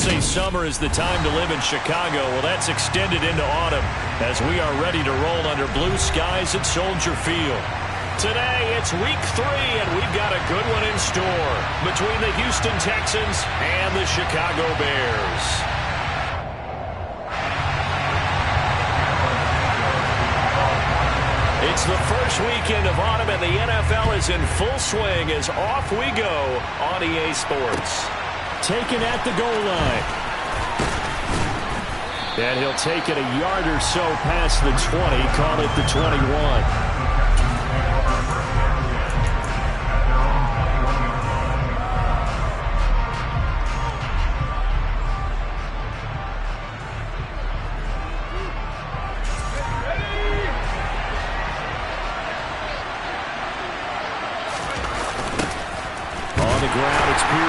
say summer is the time to live in Chicago. Well, that's extended into autumn as we are ready to roll under blue skies at Soldier Field. Today, it's week 3, and we've got a good one in store between the Houston Texans and the Chicago Bears. It's the first weekend of autumn, and the NFL is in full swing as off we go on EA Sports. Taken at the goal line. And he'll take it a yard or so past the 20, call it the 21.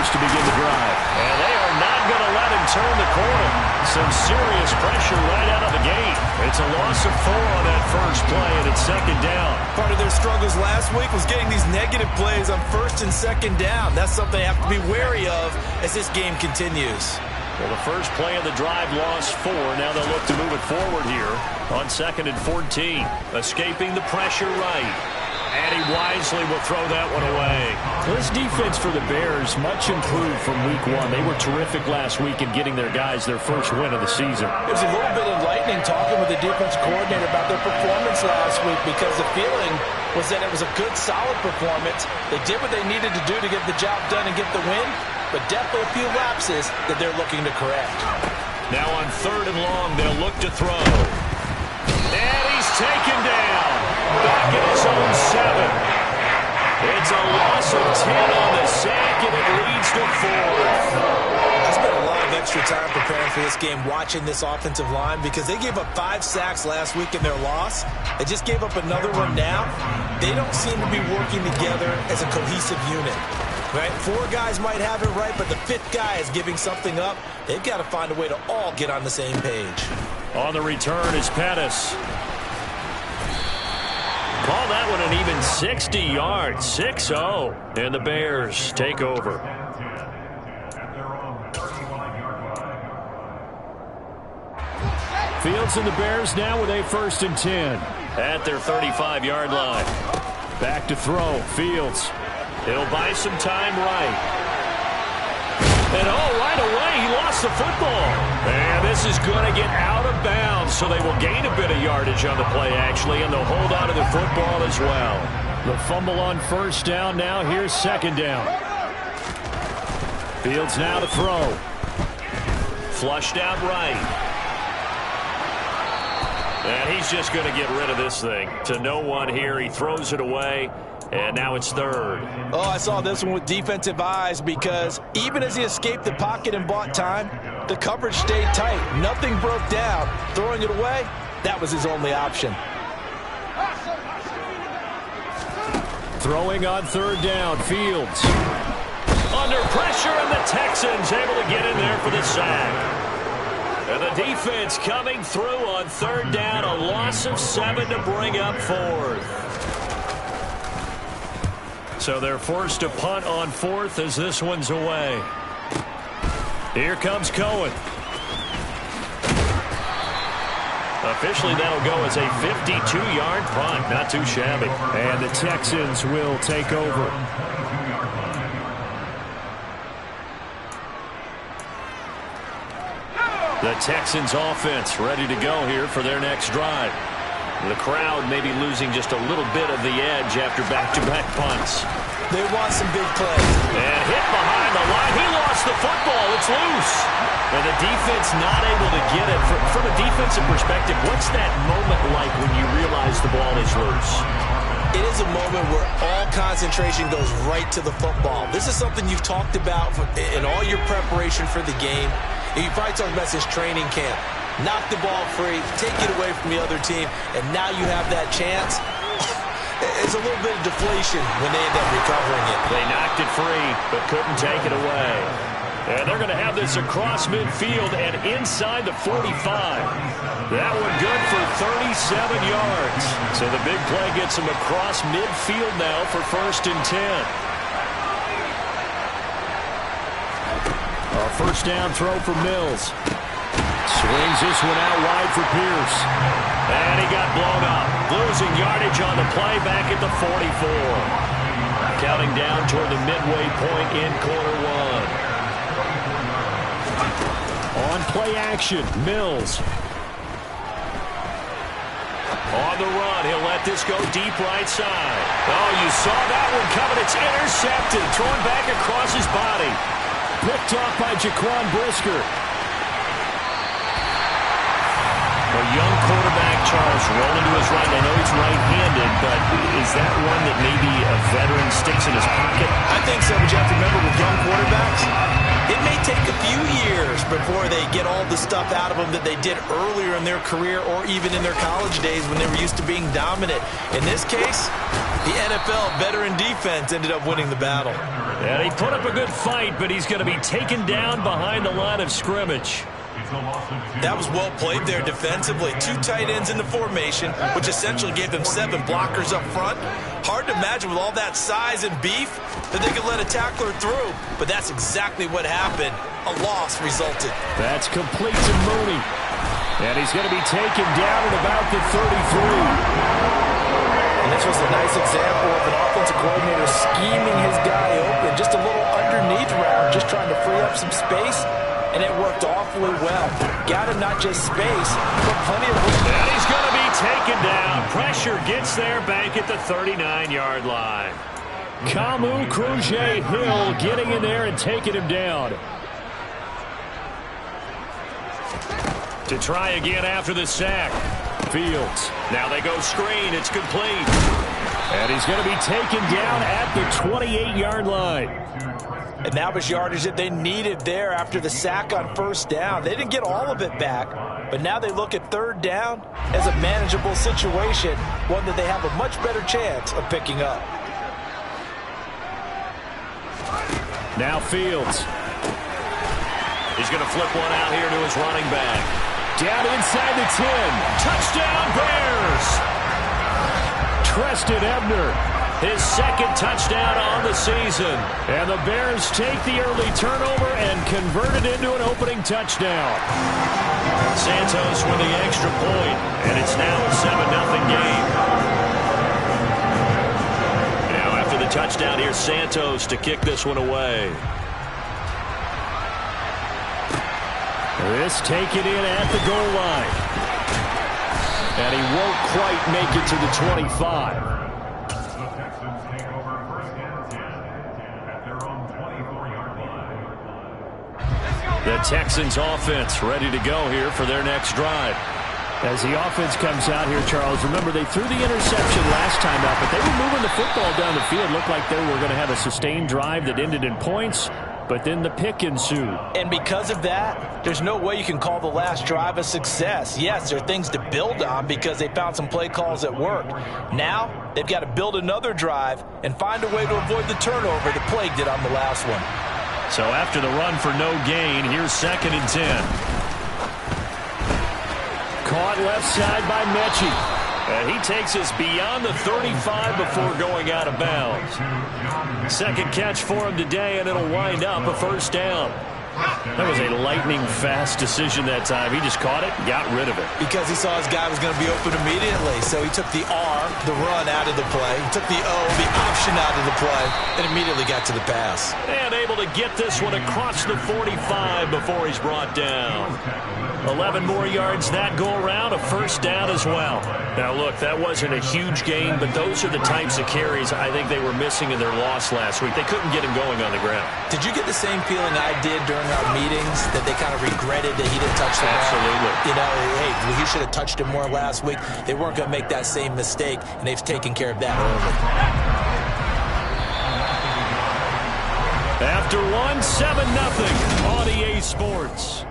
To begin the drive. And they are not going to let him turn the corner. Some serious pressure right out of the gate. It's a loss of 4 on that first play, and it's second down. Part of their struggles last week was getting these negative plays on first and second down. That's something they have to be wary of as this game continues. Well, the first play of the drive lost 4. Now they'll look to move it forward here on 2nd and 14. Escaping the pressure right. And he wisely will throw that one away. This defense for the Bears much improved from week 1. They were terrific last week in getting their guys their first win of the season. It was a little bit enlightening talking with the defense coordinator about their performance last week because the feeling was that it was a good, solid performance. They did what they needed to do to get the job done and get the win, but definitely a few lapses that they're looking to correct. Now on 3rd and long, they'll look to throw. And he's taken down. Back at his own 7. It's a loss of 10 on the sack, and it leads to 4th. I spent a lot of extra time preparing for this game watching this offensive line because they gave up 5 sacks last week in their loss. They just gave up another one now. They don't seem to be working together as a cohesive unit. Right? 4 guys might have it right, but the 5th guy is giving something up. They've got to find a way to all get on the same page. On the return is Pettis. Call that one an even 60 yards, 6-0, and the Bears take over. Fields and the Bears now with a 1st and 10. At their 35-yard line. Back to throw, Fields. He'll buy some time right. And right away, he lost the football. And this is going to get out of bounds, so they will gain a bit of yardage on the play, actually, and they'll hold on to the football as well. The fumble on 1st down, now here's 2nd down. Fields now to throw. Flushed out right. And he's just going to get rid of this thing. To no one here, he throws it away. And now it's 3rd. Oh, I saw this one with defensive eyes because even as he escaped the pocket and bought time, the coverage stayed tight. Nothing broke down. Throwing it away, that was his only option. Throwing on 3rd down, Fields. Under pressure, and the Texans able to get in there for the sack. And the defense coming through on 3rd down, a loss of 7 to bring up 4th. So they're forced to punt on 4th as this one's away. Here comes Cohen. Officially, that'll go as a 52-yard punt. Not too shabby. And the Texans will take over. The Texans offense ready to go here for their next drive. The crowd may be losing just a little bit of the edge after back-to-back punts. They want some big plays. And hit behind the line. He lost the football. It's loose. And the defense not able to get it. From a defensive perspective, what's that moment like when you realize the ball is loose? It is a moment where all concentration goes right to the football. This is something you've talked about in all your preparation for the game. And you probably talked about this training camp. Knock the ball free, take it away from the other team, and now you have that chance. It's a little bit of deflation when they end up recovering it. They knocked it free, but couldn't take it away. And they're going to have this across midfield and inside the 45. That one good for 37 yards. So the big play gets them across midfield now for 1st and 10. A first down throw for Mills. Swings this one out wide for Pierce. And he got blown up. Losing yardage on the play back at the 44. Counting down toward the midway point in quarter one. On play action, Mills. On the run, he'll let this go deep right side. Oh, you saw that one coming. It's intercepted. Thrown back across his body. Picked off by Jaquan Brisker. A young quarterback, Charles, rolling to his right. I know he's right-handed, but is that one that maybe a veteran sticks in his pocket? I think so, but you have to remember with young quarterbacks, it may take a few years before they get all the stuff out of them that they did earlier in their career or even in their college days when they were used to being dominant. In this case, the NFL veteran defense ended up winning the battle. And he put up a good fight, but he's going to be taken down behind the line of scrimmage. That was well played there defensively. 2 tight ends in the formation, which essentially gave them 7 blockers up front. Hard to imagine with all that size and beef that they could let a tackler through, but that's exactly what happened. A loss resulted. That's complete to Mooney. And he's going to be taken down at about the 33. And this was a nice example of an offensive coordinator scheming his guy open. Just a little underneath route, just trying to free up some space. And it worked awfully well. Got him not just space, but plenty of room. And he's going to be taken down. Pressure gets there back at the 39-yard line. Kamu Cruz-Hill getting in there and taking him down. To try again after the sack. Fields. Now they go screen. It's complete. And he's going to be taken down at the 28-yard line. And that was yardage that they needed there after the sack on first down. They didn't get all of it back, but now they look at third down as a manageable situation, one that they have a much better chance of picking up. Now Fields. He's going to flip one out here to his running back. Down inside the 10. Touchdown, Bears! Treston Ebner. His second touchdown on the season. And the Bears take the early turnover and convert it into an opening touchdown. Santos with the extra point, and it's now a 7-0 game. Now after the touchdown, here's Santos to kick this one away. This taken in at the goal line. And he won't quite make it to the 25. The Texans offense ready to go here for their next drive. As the offense comes out here, Charles, remember they threw the interception last time out, but they were moving the football down the field. Looked like they were going to have a sustained drive that ended in points, but then the pick ensued. And because of that, there's no way you can call the last drive a success. Yes, there are things to build on because they found some play calls that worked. Now, they've got to build another drive and find a way to avoid the turnover that plagued it on the last one. So after the run for no gain, here's 2nd and 10. Caught left side by Mechie. And he takes us beyond the 35 before going out of bounds. Second catch for him today, and it'll wind up a first down. That was a lightning-fast decision that time. He just caught it and got rid of it. Because he saw his guy was going to be open immediately. So he took the R, the run, out of the play. He took the O, the option out of the play, and immediately got to the pass. And able to get this one across the 45 before he's brought down. 11 more yards that go around, a first down as well. Now, look, that wasn't a huge gain, but those are the types of carries I think they were missing in their loss last week. They couldn't get him going on the ground. Did you get the same feeling I did during our meetings, that they kind of regretted that he didn't touch the ball? Absolutely. You know, hey, he should have touched him more last week. They weren't going to make that same mistake, and they've taken care of that early. After one, 7-0 on EA Sports.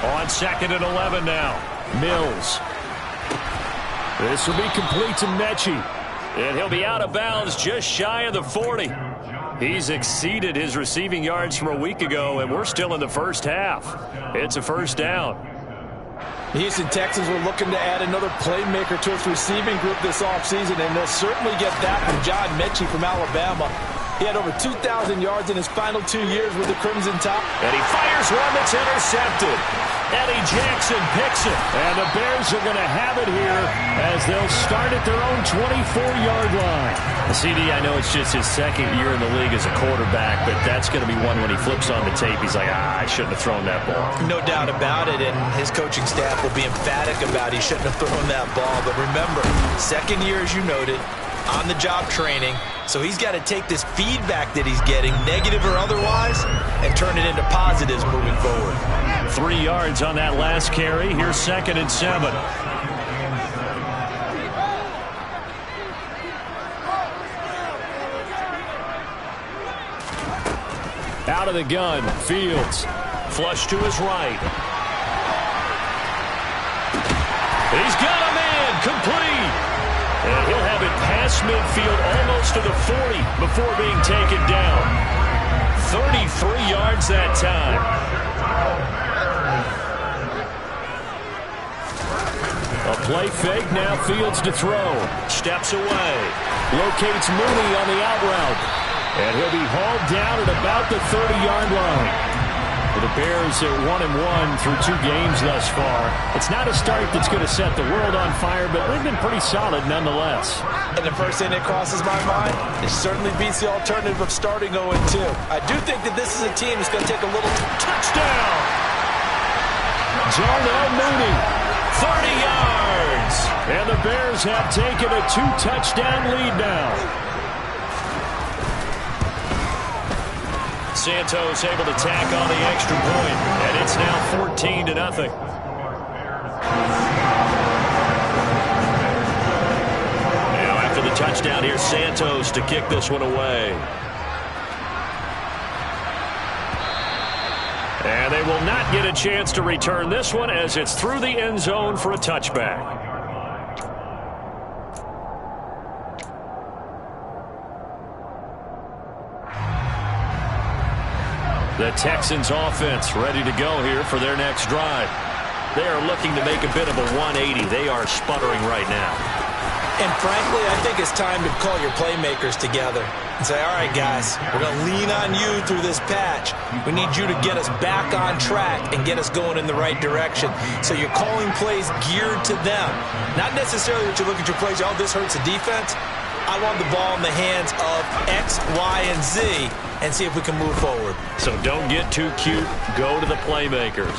On 2nd and 11 now. Mills. This will be complete to Mechie. And he'll be out of bounds just shy of the 40. He's exceeded his receiving yards from a week ago, and we're still in the first half. It's a first down. The Houston Texans were looking to add another playmaker to its receiving group this offseason, and they'll certainly get that from John Mechie from Alabama. He had over 2,000 yards in his final 2 years with the Crimson Tide. And he fires one that's intercepted. Eddie Jackson picks it. And the Bears are going to have it here as they'll start at their own 24-yard line. CD, I know it's just his second year in the league as a quarterback, but that's going to be one when he flips on the tape. He's like, I shouldn't have thrown that ball. No doubt about it, and his coaching staff will be emphatic about he shouldn't have thrown that ball. But remember, second year, as you noted, on-the-job training. So he's got to take this feedback that he's getting, negative or otherwise, and turn it into positives moving forward. 3 yards on that last carry. Here's 2nd and 7. Out of the gun, Fields. Flush to his right. He's got a man, complete. And he'll have it past midfield almost to the 40 before being taken down. 33 yards that time. A play fake, now Fields to throw. Steps away. Locates Mooney on the out route. And he'll be hauled down at about the 30-yard line. The Bears are 1-1 through 2 games thus far. It's not a start that's going to set the world on fire, but they've been pretty solid nonetheless. And the first thing that crosses my mind, it certainly beats the alternative of starting 0-2. I do think that this is a team that's going to take a little touchdown. Darnell Mooney, 30 yards. And the Bears have taken a 2-touchdown lead now. Santos able to tack on the extra point, and it's now 14-0. Now after the touchdown, here's Santos to kick this one away. And they will not get a chance to return this one as it's through the end zone for a touchback. The Texans offense ready to go here for their next drive. They are looking to make a bit of a 180. They are sputtering right now. And frankly, I think it's time to call your playmakers together and say, all right, guys, we're going to lean on you through this patch. We need you to get us back on track and get us going in the right direction. So you're calling plays geared to them. Not necessarily that you look at your plays, oh, this hurts the defense. I want the ball in the hands of X, Y, and Z and see if we can move forward. So don't get too cute. Go to the playmakers.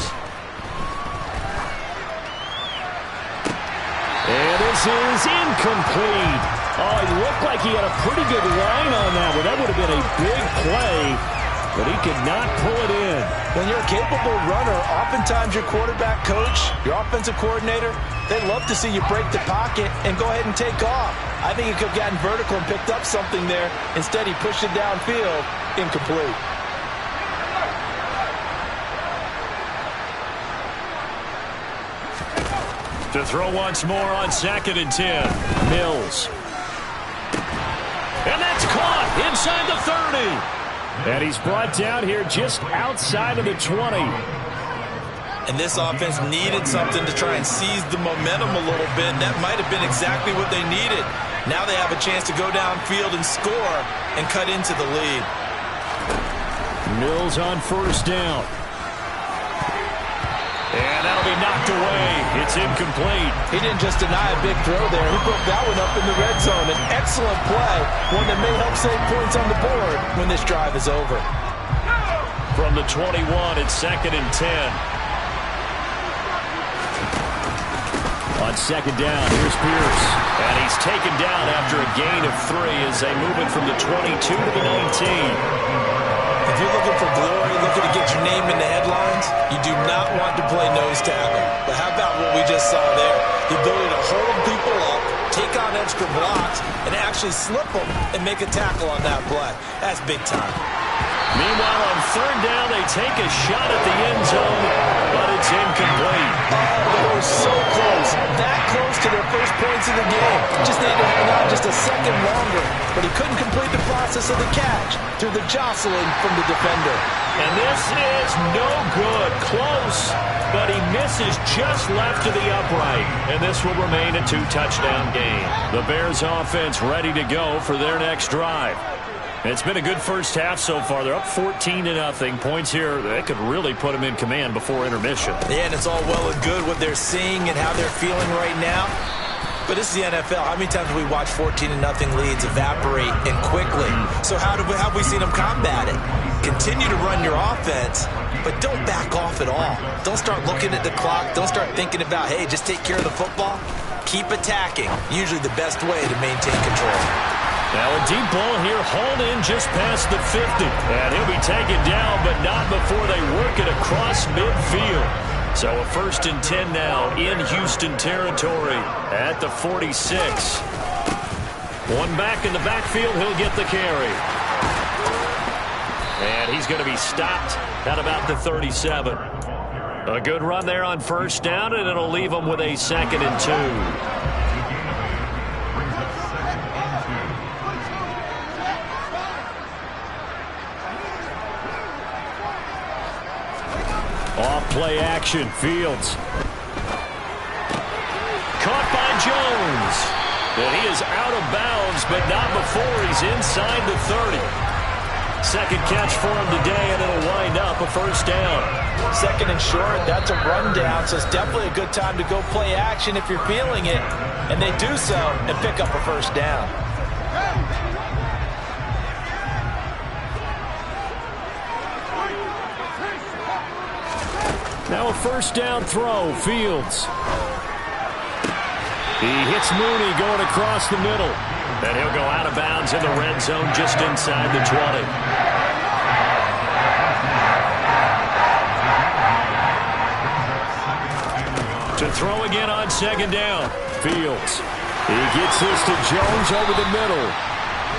And this is incomplete. Oh, it looked like he had a pretty good line on that one. That would have been a big play, but he could not pull it in. When you're a capable runner, oftentimes your quarterback coach, your offensive coordinator, they love to see you break the pocket and go ahead and take off. I think he could have gotten vertical and picked up something there. Instead, he pushed it downfield, incomplete. To throw once more on 2nd and 10. Mills. And that's caught inside the 30. And he's brought down here just outside of the 20. And this offense needed something to try and seize the momentum a little bit. And that might have been exactly what they needed. Now they have a chance to go downfield and score and cut into the lead. Mills on 1st down. And that'll be knocked away. It's incomplete. He didn't just deny a big throw there. He broke that one up in the red zone. An excellent play, one that may help save points on the board when this drive is over. From the 21, it's 2nd and 10. On 2nd down, here's Pierce. And he's taken down after a gain of 3 as they move it from the 22 to the 19. If you're looking for glory, looking to get your name in the headlines, you do not want to play nose tackle. But how about what we just saw there? The ability to hold people up, take on extra blocks, and actually slip them and make a tackle on that play. That's big time. Meanwhile, on 3rd down, they take a shot at the end zone, but it's incomplete. Oh, they were so close. That close to their first points of of the game. Just needed to hang on just a second longer, but he couldn't complete the process of the catch through the jostling from the defender. And this is no good. Close, but he misses just left to the upright. And this will remain a 2-touchdown game. The Bears offense ready to go for their next drive. It's been a good first half so far. They're up 14-0. Points here, they could really put them in command before intermission. Yeah, and it's all well and good what they're seeing and how they're feeling right now. But this is the NFL. How many times have we watched 14-0 leads evaporate and quickly? So how have we seen them combat it? Continue to run your offense, but don't back off at all. Don't start looking at the clock. Don't start thinking about, hey, just take care of the football. Keep attacking. Usually the best way to maintain control. Now a deep ball here, hauled in just past the 50. And he'll be taken down, but not before they work it across midfield. So a 1st and 10 now in Houston territory at the 46. One back in the backfield, he'll get the carry. And he's going to be stopped at about the 37. A good run there on 1st down, and it'll leave him with a 2nd and 2. Off play action, Fields. Caught by Jones. And he is out of bounds, but not before he's inside the 30. Second catch for him today, and it'll wind up a 1st down. 2nd and short, that's a rundown, so it's definitely a good time to go play action if you're feeling it. And they do so and pick up a 1st down. Now a 1st down throw, Fields. He hits Mooney going across the middle. And he'll go out of bounds in the red zone just inside the 20. To throw again on 2nd down, Fields. He gets this to Jones over the middle.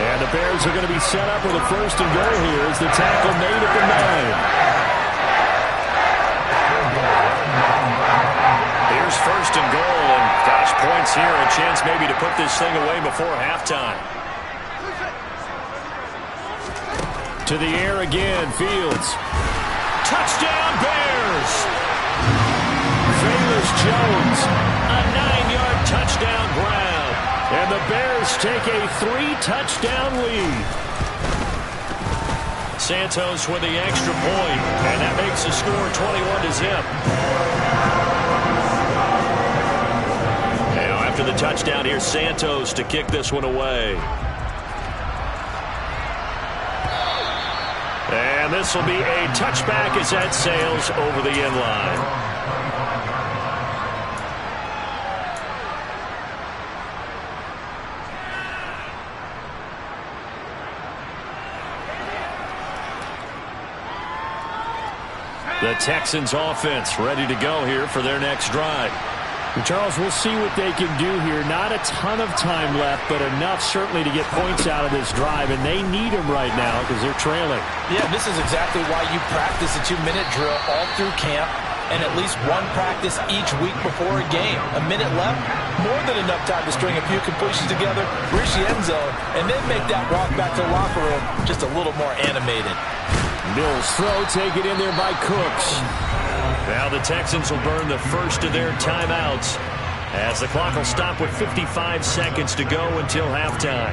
And the Bears are going to be set up with a 1st and goal here as the tackle made at the 9. Here's 1st and goal, and gosh, points here, a chance maybe to put this thing away before halftime. To the air again, Fields. Touchdown, Bears! Velus Jones, a 9-yard touchdown grab. And the Bears take a 3-touchdown lead. Santos with the extra point, and that makes the score 21-0. After the touchdown, here's Santos to kick this one away. And this will be a touchback as that sails over the end line. The Texans offense ready to go here for their next drive. Charles, we'll see what they can do here. Not a ton of time left, but enough certainly to get points out of this drive, and they need them right now because they're trailing. Yeah, this is exactly why you practice a 2-minute drill all through camp and at least one practice each week before a game. A minute left, more than enough time to string a few completions together, reach the end zone, and then make that walk back to the locker room just a little more animated. Mills throw taken in there by Cooks. Now the Texans will burn the first of their timeouts as the clock will stop with 55 seconds to go until halftime.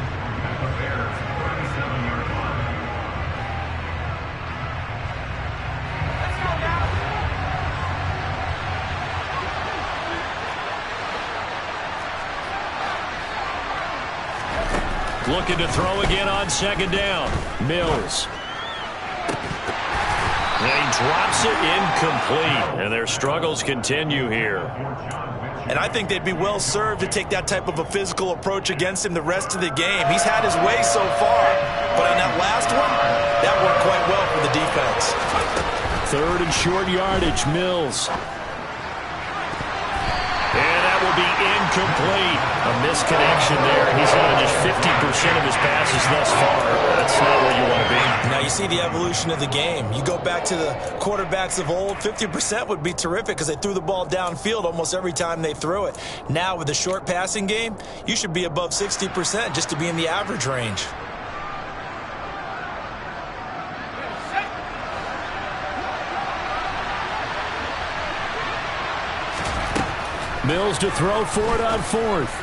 Looking to throw again on 2nd down. Mills. And he drops it incomplete. And their struggles continue here. And I think they'd be well served to take that type of a physical approach against him the rest of the game. He's had his way so far. But on that last one, that worked quite well for the defense. 3rd and short yardage, Mills. And that will be incomplete. A misconnection there. He's on just 50% of his passes thus far. That's not where you want to be. Now you see the evolution of the game. You go back to the quarterbacks of old, 50% would be terrific because they threw the ball downfield almost every time they threw it. Now with the short passing game, you should be above 60% just to be in the average range. Mills to throw for it on fourth.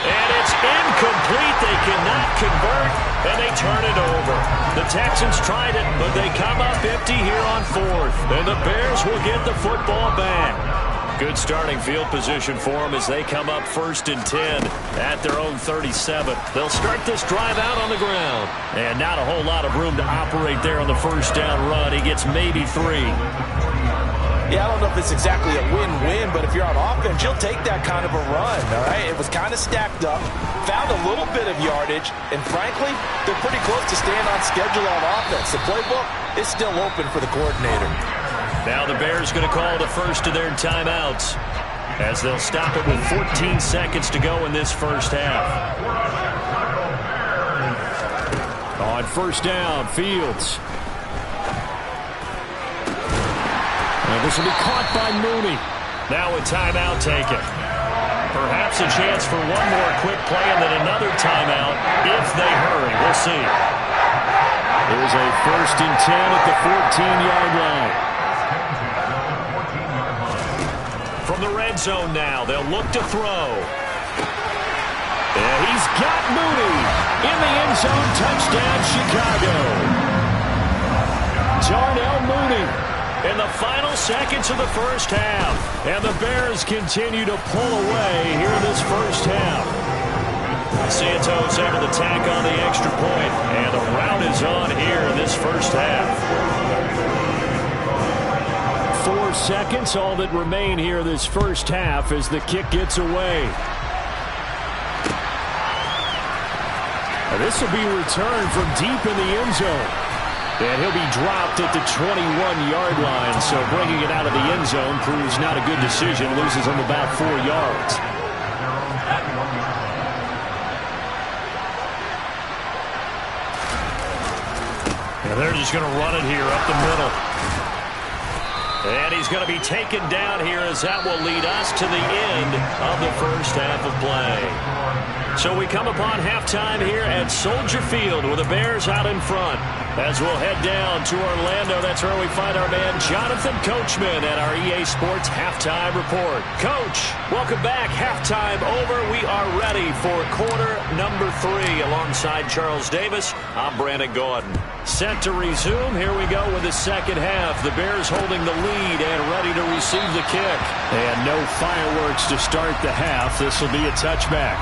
And it's incomplete. They cannot convert, and they turn it over. The Texans tried it, but they come up empty here on fourth. And the Bears will get the football back. Good starting field position for them as they come up 1st and 10 at their own 37. They'll start this drive out on the ground. And not a whole lot of room to operate there on the first down run. He gets maybe 3. Yeah, I don't know if it's exactly a win-win, but if you're on offense, you'll take that kind of a run, all right? It was kind of stacked up, found a little bit of yardage, and frankly, they're pretty close to staying on schedule on offense. The playbook is still open for the coordinator. Now the Bears going to call the first of their timeouts as they'll stop it with 14 seconds to go in this first half. On first down, Fields. And this will be caught by Mooney. Now a timeout taken. Perhaps a chance for one more quick play and then another timeout if they hurry. We'll see. Here's a 1st and 10 at the 14-yard line. From the red zone now, they'll look to throw. And he's got Mooney in the end zone. Touchdown, Chicago. Darnell Mooney in the final seconds of the first half. And the Bears continue to pull away here in this first half. Santos able to tack on the extra point, and the rout is on here in this first half. 4 seconds, all that remain here this first half as the kick gets away. And this will be returned from deep in the end zone. And he'll be dropped at the 21-yard line, so bringing it out of the end zone proves not a good decision. Loses him about 4 yards. And they're just going to run it here up the middle. And he's going to be taken down here as that will lead us to the end of the first half of play. So we come upon halftime here at Soldier Field with the Bears out in front. As we'll head down to Orlando, that's where we find our man Jonathan Coachman at our EA Sports Halftime Report. Coach, welcome back. Halftime over. We are ready for quarter number 3 alongside Charles Davis. I'm Brandon Gordon. Set to resume. Here we go with the second half. The Bears holding the lead and ready to receive the kick. And no fireworks to start the half. This will be a touchback.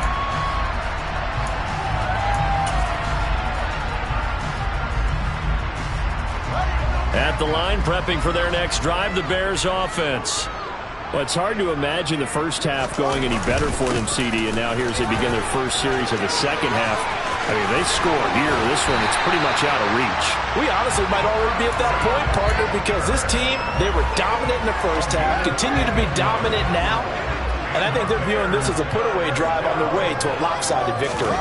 At the line, prepping for their next drive, the Bears offense. Well, it's hard to imagine the first half going any better for them, CD, and now here as they begin their first series of the second half. I mean, they score here. This one, it's pretty much out of reach. We honestly might already be at that point, partner, because this team, they were dominant in the first half, continue to be dominant now, and I think they're viewing this as a put-away drive on their way to a lopsided victory.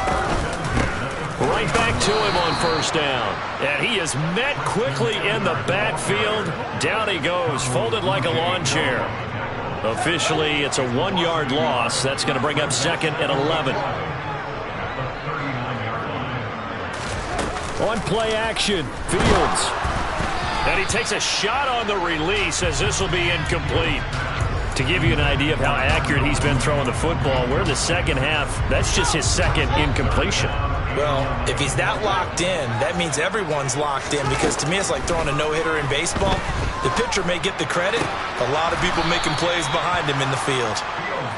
Right back to him on first down. And he is met quickly in the backfield. Down he goes, folded like a lawn chair. Officially, it's a 1-yard loss. That's going to bring up 2nd and 11. On play action, Fields. And he takes a shot on the release as this will be incomplete. To give you an idea of how accurate he's been throwing the football, we're in the second half. That's just his second incompletion. Well, if he's that locked in, that means everyone's locked in, because to me it's like throwing a no-hitter in baseball. The pitcher may get the credit. A lot of people making plays behind him in the field.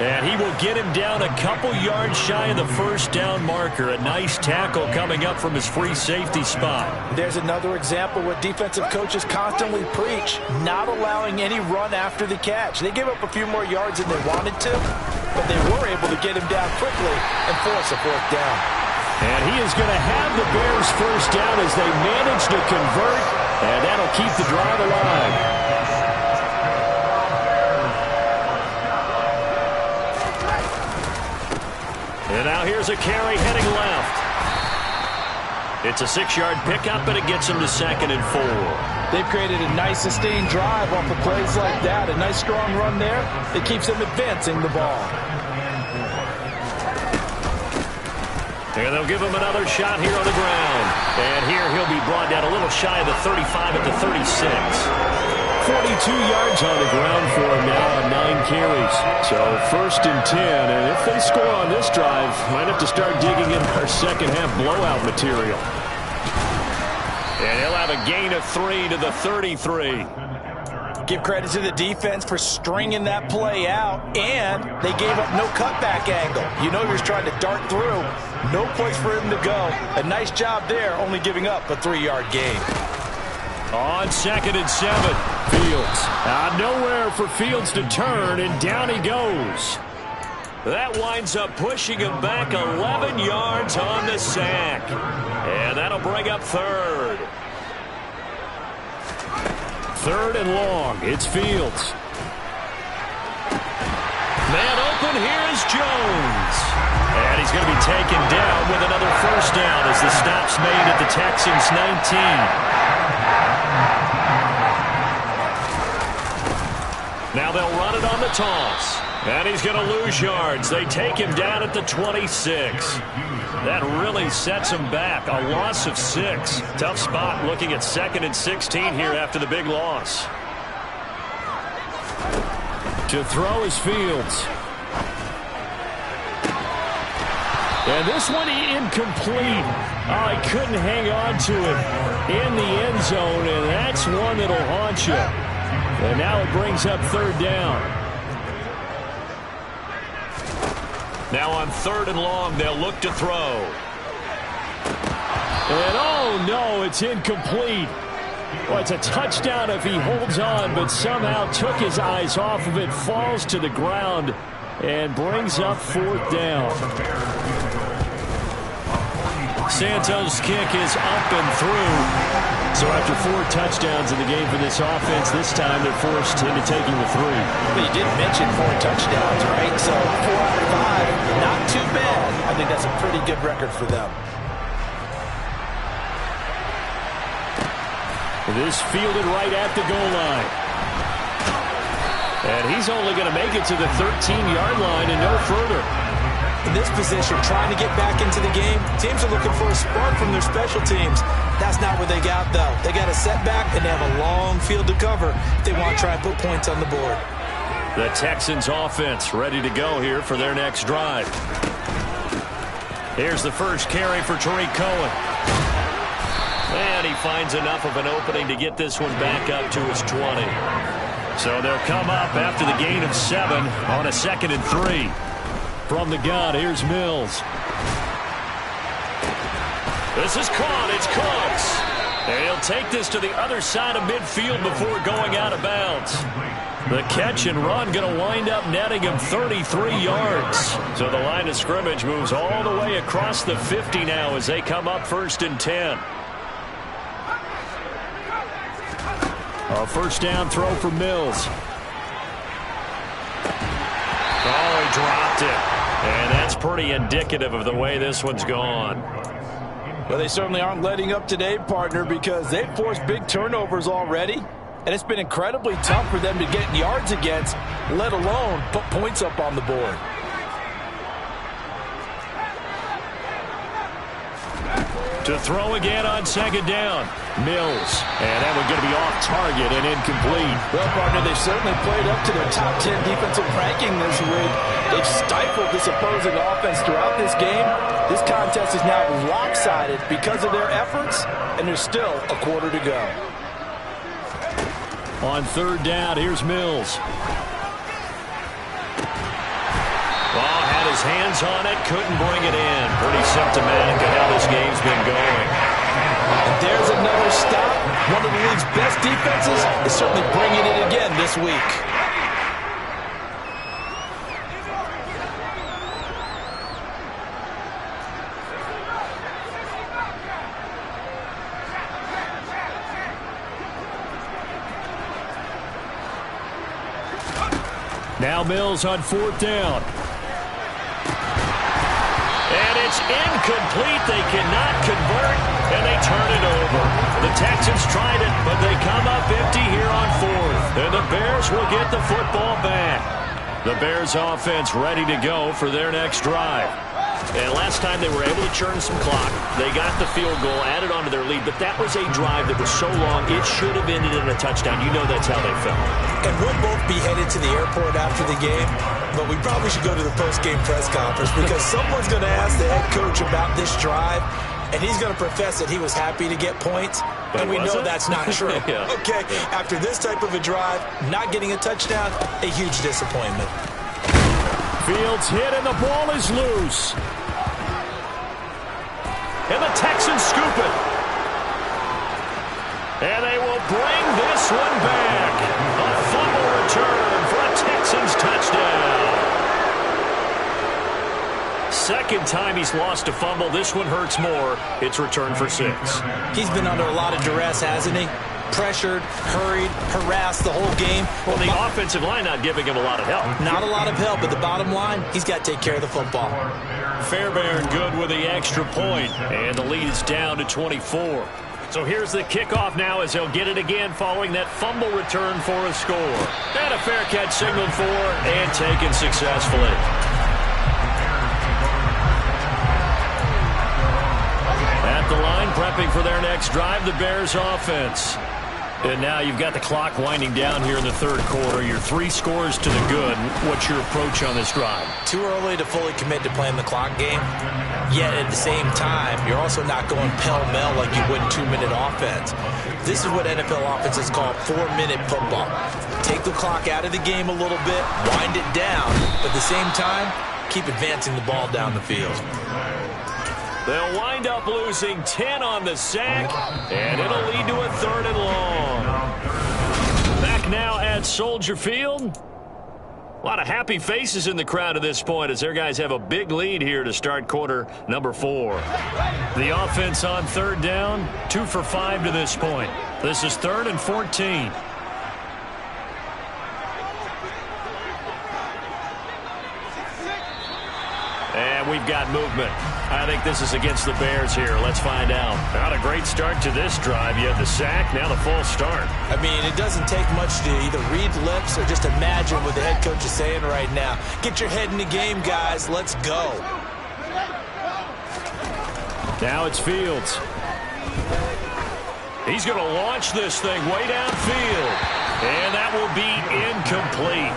And he will get him down a couple yards shy of the first down marker. A nice tackle coming up from his free safety spot. There's another example what defensive coaches constantly preach, not allowing any run after the catch. They gave up a few more yards than they wanted to, but they were able to get him down quickly and force a 4th down. And he is going to have the Bears first down as they manage to convert, and that'll keep the drive alive. Here's a carry heading left. It's a 6-yard pickup, and it gets him to 2nd and 4. They've created a nice sustained drive off of plays like that. A nice strong run there. It keeps them advancing the ball. And they'll give him another shot here on the ground. And here he'll be brought down a little shy of the 35 at the 36. 42 yards on the ground for him now on 9 carries. So 1st and 10, and if they score on this drive, might have to start digging in our second-half blowout material. And he'll have a gain of 3 to the 33. Give credit to the defense for stringing that play out, and they gave up no cutback angle. You know you're trying to dart through. No place for him to go. A nice job there, only giving up a 3-yard gain. On 2nd and 7, Fields. Nowhere for Fields to turn, and down he goes. that winds up pushing him back 11 yards on the sack. And that'll bring up 3rd. 3rd and long. It's Fields. Man open, here is Jones. And he's going to be taken down with another 1st down as the stop's made at the Texans' 19. Now they'll run it on the toss. And he's going to lose yards. They take him down at the 26. That really sets him back. A loss of 6. Tough spot looking at 2nd and 16 here after the big loss. To throw is Fields. And this one incomplete. Oh, he couldn't hang on to it in the end zone, and that's one that'll haunt you. And now it brings up 3rd down. Now on 3rd and long, they'll look to throw. And oh no, it's incomplete. Well, it's a touchdown if he holds on, but somehow took his eyes off of it, falls to the ground, and brings up 4th down. Santos' kick is up and through. So after 4 touchdowns in the game for this offense, this time they're forced into taking the 3. Well, you did mention 4 touchdowns, right? So 4 out of 5, not too bad. I think that's a pretty good record for them. This fielded right at the goal line. And he's only going to make it to the 13-yard line and no further. In this position, trying to get back into the game, teams are looking for a spark from their special teams. That's not what they got, though. They got a setback, and they have a long field to cover if they want to try and put points on the board. The Texans offense ready to go here for their next drive. Here's the first carry for Tariq Cohen. And he finds enough of an opening to get this one back up to his 20. So they'll come up after the gain of 7 on a 2nd and 3. From the gun, here's Mills. This is caught. It's Cooks. And he'll take this to the other side of midfield before going out of bounds. The catch and run going to wind up netting him 33 yards. So the line of scrimmage moves all the way across the 50 now as they come up 1st and 10. A 1st down throw for Mills. Oh, he dropped it. And that's pretty indicative of the way this one's gone. Well, they certainly aren't letting up today, partner, because they've forced big turnovers already. And it's been incredibly tough for them to get yards against, let alone put points up on the board. To throw again on 2nd down. Mills. And that one going to be off target and incomplete. Well, partner, they've certainly played up to their top 10 defensive ranking this week. They've stifled this opposing offense throughout this game. This contest is now lopsided because of their efforts, and there's still a quarter to go. On 3rd down, here's Mills. Ball had his hands on it, couldn't bring it in. Pretty symptomatic of how this game's been going. And there's another stop. One of the league's best defenses is certainly bringing it again this week. Now Mills on 4th down. And It's incomplete. They cannot convert, and they turn it over. The Texans tried it, but they come up empty here on fourth. And the Bears will get the football back. The Bears offense ready to go for their next drive. And last time they were able to churn some clock. They got the field goal, added on to their lead, but that was a drive that was so long, it should have ended in a touchdown. You know that's how they felt. And we'll both be headed to the airport after the game, but we probably should go to the post-game press conference because someone's going to ask the head coach about this drive, and he's going to profess that he was happy to get points, and we know that's not true. Yeah. Okay, after this type of a drive, not getting a touchdown, a huge disappointment. Fields hit, and the ball is loose. And the Texans scoop it. And they will bring this one back. A fumble return for a Texans touchdown. Second time he's lost a fumble. This one hurts more. It's returned for 6. He's been under a lot of duress, hasn't he? Pressured, hurried, harassed the whole game. Well, the offensive line not giving him a lot of help. Not a lot of help, but the bottom line, he's got to take care of the football. Fairbairn good with the extra point, and the lead is down to 24. So here's the kickoff now as they'll get it again following that fumble return for a score. And a fair catch signaled for and taken successfully. At the line, prepping for their next drive, the Bears offense. And now you've got the clock winding down here in the third quarter. Your 3 scores to the good. What's your approach on this drive? Too early to fully commit to playing the clock game. Yet at the same time, you're also not going pell-mell like you would in 2-minute offense. This is what NFL offenses call 4-minute football. Take the clock out of the game a little bit, wind it down, but at the same time, keep advancing the ball down the field. They'll wind up losing 10 on the sack, and it'll lead to a 3rd and long. Back now at Soldier Field. A lot of happy faces in the crowd at this point as their guys have a big lead here to start quarter number 4. The offense on 3rd down, 2 for 5 to this point. This is 3rd and 14. And we've got movement. I think this is against the Bears here. Let's find out. Not a great start to this drive. You have the sack, now the false start. I mean, it doesn't take much to either read lips or just imagine what the head coach is saying right now. Get your head in the game, guys. Let's go. Now it's Fields. He's going to launch this thing way downfield. And that will be incomplete.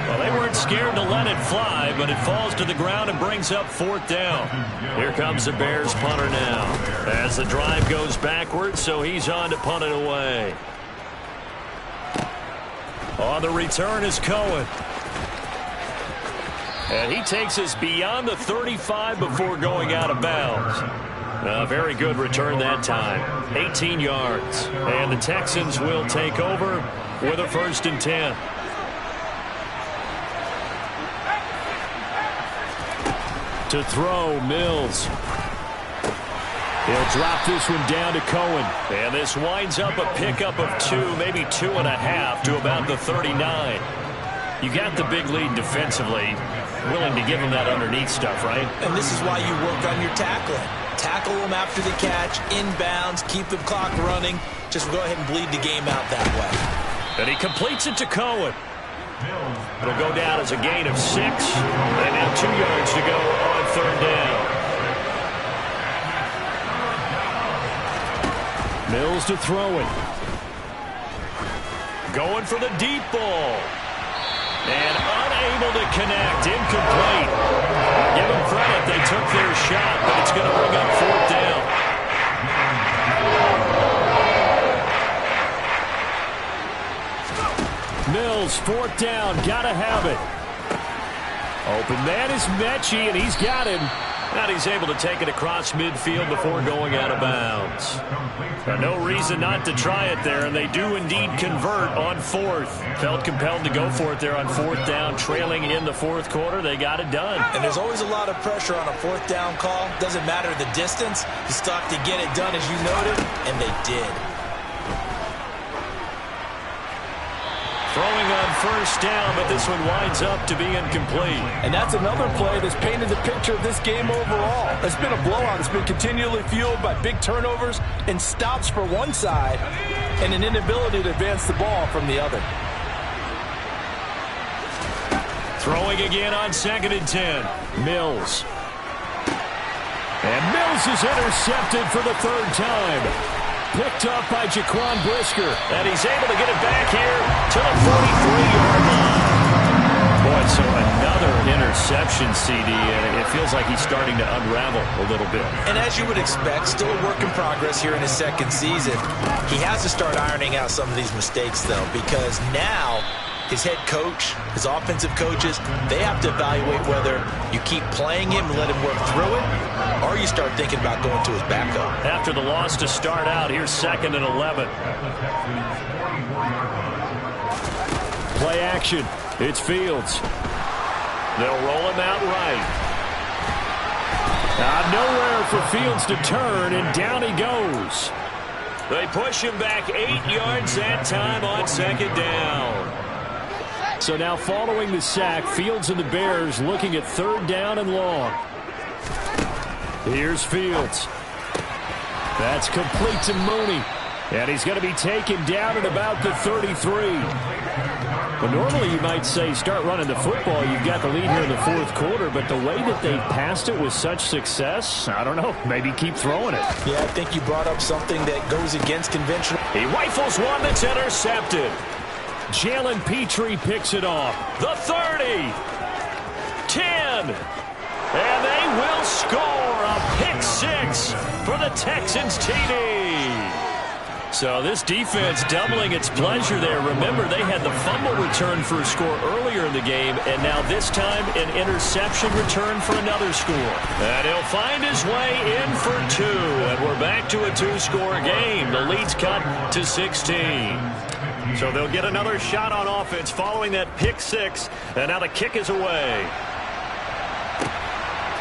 Well, they weren't scared to let it fly, but it falls to the ground and brings up 4th down. Here comes the Bears punter now as the drive goes backwards, so he's on to punt it away. On the return is Cohen. And he takes us beyond the 35 before going out of bounds. A very good return that time. 18 yards. And the Texans will take over with a 1st and 10. To throw, Mills. He'll drop this one down to Cohen. And this winds up a pickup of 2, maybe 2.5 to about the 39. You got the big lead defensively. Willing to give him that underneath stuff, right? And this is why you work on your tackling. Tackle them after the catch, inbounds, keep the clock running. Just go ahead and bleed the game out that way. And he completes it to Cohen. It'll go down as a gain of 6. And now 2 yards to go on 3rd down. Mills to throw it. Going for the deep ball. And unable to connect. Incomplete. Give them credit. They took their shot, but it's going to bring up 4th down. Mills, 4th down. Gotta have it. Open man is Mechie, and he's got him. And he's able to take it across midfield before going out of bounds. No reason not to try it there, and they do indeed convert on 4th. Felt compelled to go for it there on 4th down, trailing in the 4th quarter. They got it done. And there's always a lot of pressure on a 4th down call. Doesn't matter the distance. You still have to get it done as you noted, and they did. Throwing on first down, but this one winds up to be incomplete. And that's another play that's painted the picture of this game overall. It's been a blowout. It's been continually fueled by big turnovers and stops for one side and an inability to advance the ball from the other. Throwing again on 2nd and 10. Mills. And Mills is intercepted for the 3rd time. Picked up by Jaquan Brisker. And he's able to get it back here to the 43-yard line. Boy, so another interception, CD, and it feels like he's starting to unravel a little bit. And as you would expect, still a work in progress here in his 2nd season. He has to start ironing out some of these mistakes, though, because now his head coach, his offensive coaches, they have to evaluate whether you keep playing him and let him work through it, or you start thinking about going to his backup. After the loss to start out, here's 2nd and 11. Play action. It's Fields. They'll roll him out right. Nowhere for Fields to turn, and down he goes. They push him back 8 yards that time on 2nd down. So now following the sack, Fields and the Bears looking at 3rd down and long. Here's Fields. That's complete to Mooney. And he's going to be taken down at about the 33. Well, normally you might say start running the football. You've got the lead here in the 4th quarter, but the way that they've passed it with such success, I don't know, maybe keep throwing it. Yeah, I think you brought up something that goes against conventional. He rifles one that's intercepted. Jalen Petrie picks it off. The 30. 10. And they will score a pick 6 for the Texans TD. So this defense doubling its pleasure there. Remember, they had the fumble return for a score earlier in the game, and now this time an interception return for another score. And he'll find his way in for 2, and we're back to a 2-score game. The lead's cut to 16. So they'll get another shot on offense following that pick 6, and now the kick is away.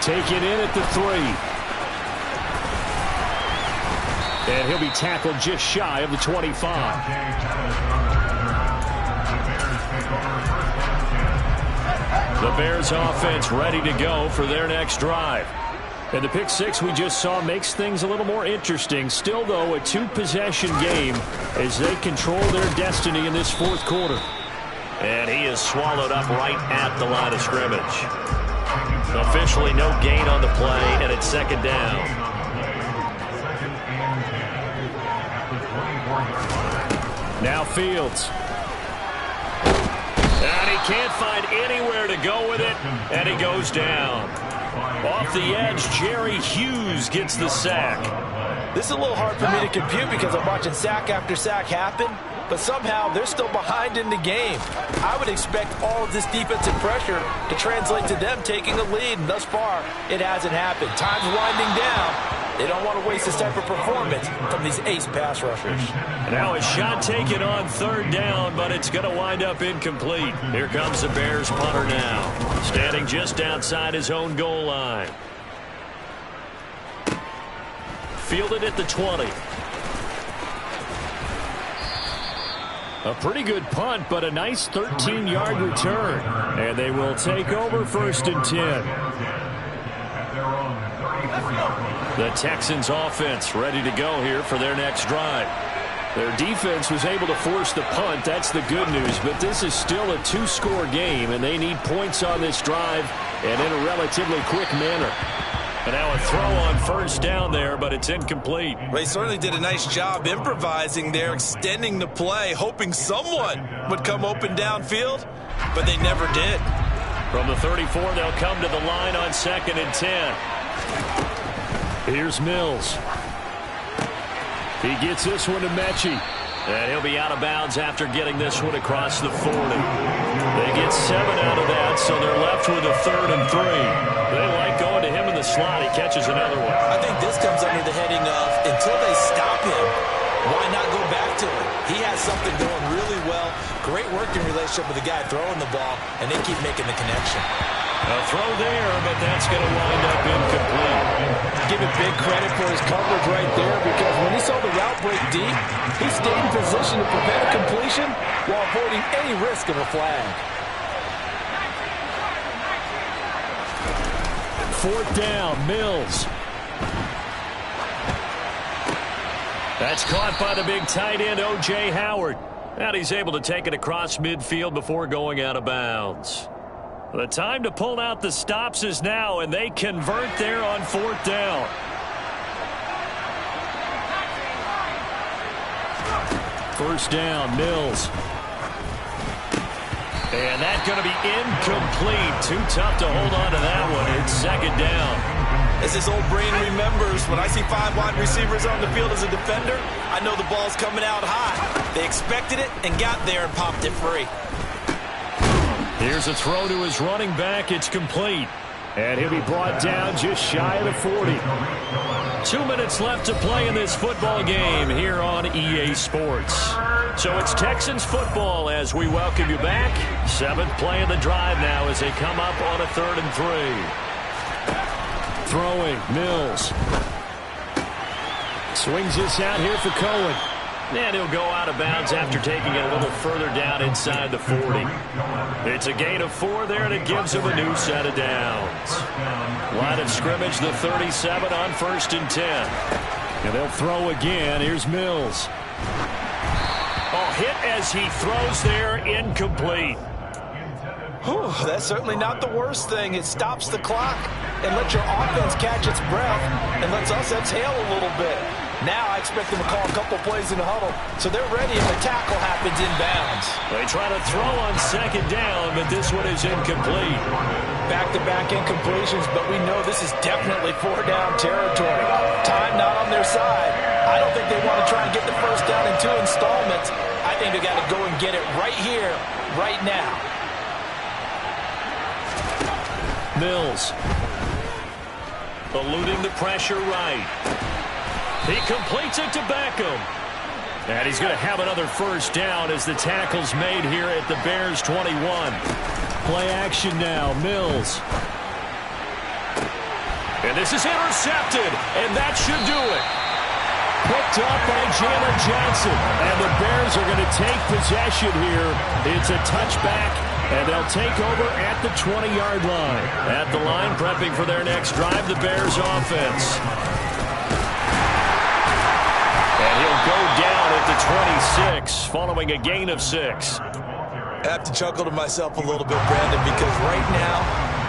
Taken in at the 3. And he'll be tackled just shy of the 25. The Bears offense ready to go for their next drive. And the pick 6 we just saw makes things a little more interesting. Still, though, a 2-possession game as they control their destiny in this 4th quarter. And he is swallowed up right at the line of scrimmage. Officially no gain on the play, and it's 2nd down. Now Fields. And he can't find anywhere to go with it, and he goes down. Off the edge, Jerry Hughes gets the sack. This is a little hard for me to compute because I'm watching sack after sack happen, but somehow they're still behind in the game. I would expect all of this defensive pressure to translate to them taking a lead, and thus far, it hasn't happened. Time's winding down. They don't want to waste this type of performance from these ace pass rushers. Now a shot taken on 3rd down, but it's going to wind up incomplete. Here comes the Bears punter now, standing just outside his own goal line. Fielded at the 20. A pretty good punt, but a nice 13-yard return. And they will take over 1st and 10. The Texans offense ready to go here for their next drive. Their defense was able to force the punt. That's the good news. But this is still a 2-score game, and they need points on this drive and in a relatively quick manner. And now a throw on 1st down there, but it's incomplete. Well, he certainly did a nice job improvising there, extending the play, hoping someone would come open downfield, but they never did. From the 34, they'll come to the line on 2nd and 10. Here's Mills. He gets this one to Mechie. And he'll be out of bounds after getting this one across the 40. They get 7 out of that, so they're left with a 3rd and 3. They like going to him in the slot. He catches another one. I think this comes under the heading of, until they stop him, why not go back to him? He has something going really well. Great working relationship with the guy throwing the ball, and they keep making the connection. A throw there, but that's going to wind up incomplete. Give it big credit for his coverage right there, because when he saw the route break deep, he stayed in position to prevent a completion, while avoiding any risk of a flag. 4th down, Mills. That's caught by the big tight end, O.J. Howard. And he's able to take it across midfield before going out of bounds. The time to pull out the stops is now, and they convert there on 4th down. First down, Mills. And that's going to be incomplete. Too tough to hold on to that one. It's 2nd down. As his old brain remembers, when I see 5 wide receivers on the field as a defender, I know the ball's coming out high. They expected it and got there and popped it free. Here's a throw to his running back. It's complete. And he'll be brought down just shy of the 40. 2 minutes left to play in this football game here on EA Sports. So it's Texans football as we welcome you back. 7th play of the drive now as they come up on a 3rd and 3. Throwing, Mills. Swings this out here for Cohen. And he'll go out of bounds after taking it a little further down inside the 40. It's a gain of 4 there, and it gives him a new set of downs. Line of scrimmage, the 37 on 1st and 10. And they'll throw again. Here's Mills. Oh, hit as he throws there, incomplete. Whew, that's certainly not the worst thing. It stops the clock and lets your offense catch its breath and lets us exhale a little bit. Now I expect them to call a couple plays in the huddle, so they're ready if the tackle happens inbounds. They try to throw on 2nd down, but this one is incomplete. Back-to-back incompletions, but we know this is definitely 4-down territory. Time not on their side. I don't think they want to try and get the first down in 2 installments. I think they got to go and get it right here, right now. Mills. Eluding the pressure right. He completes it to Beckham. And he's going to have another first down as the tackle's made here at the Bears 21. Play action now, Mills. And this is intercepted, and that should do it. Picked up by Jalen Johnson. And the Bears are going to take possession here. It's a touchback, and they'll take over at the 20-yard line. At the line, prepping for their next drive, the Bears offense. And he'll go down at the 26, following a gain of 6. I have to chuckle to myself a little bit, Brandon, because right now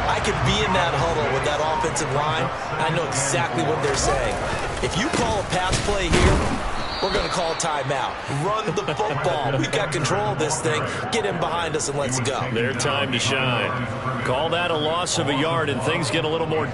I could be in that huddle with that offensive line. I know exactly what they're saying. If you call a pass play here, we're going to call a timeout. Run the football. We've got control of this thing. Get in behind us and let's go. Their time to shine. Call that a loss of a yard, and things get a little more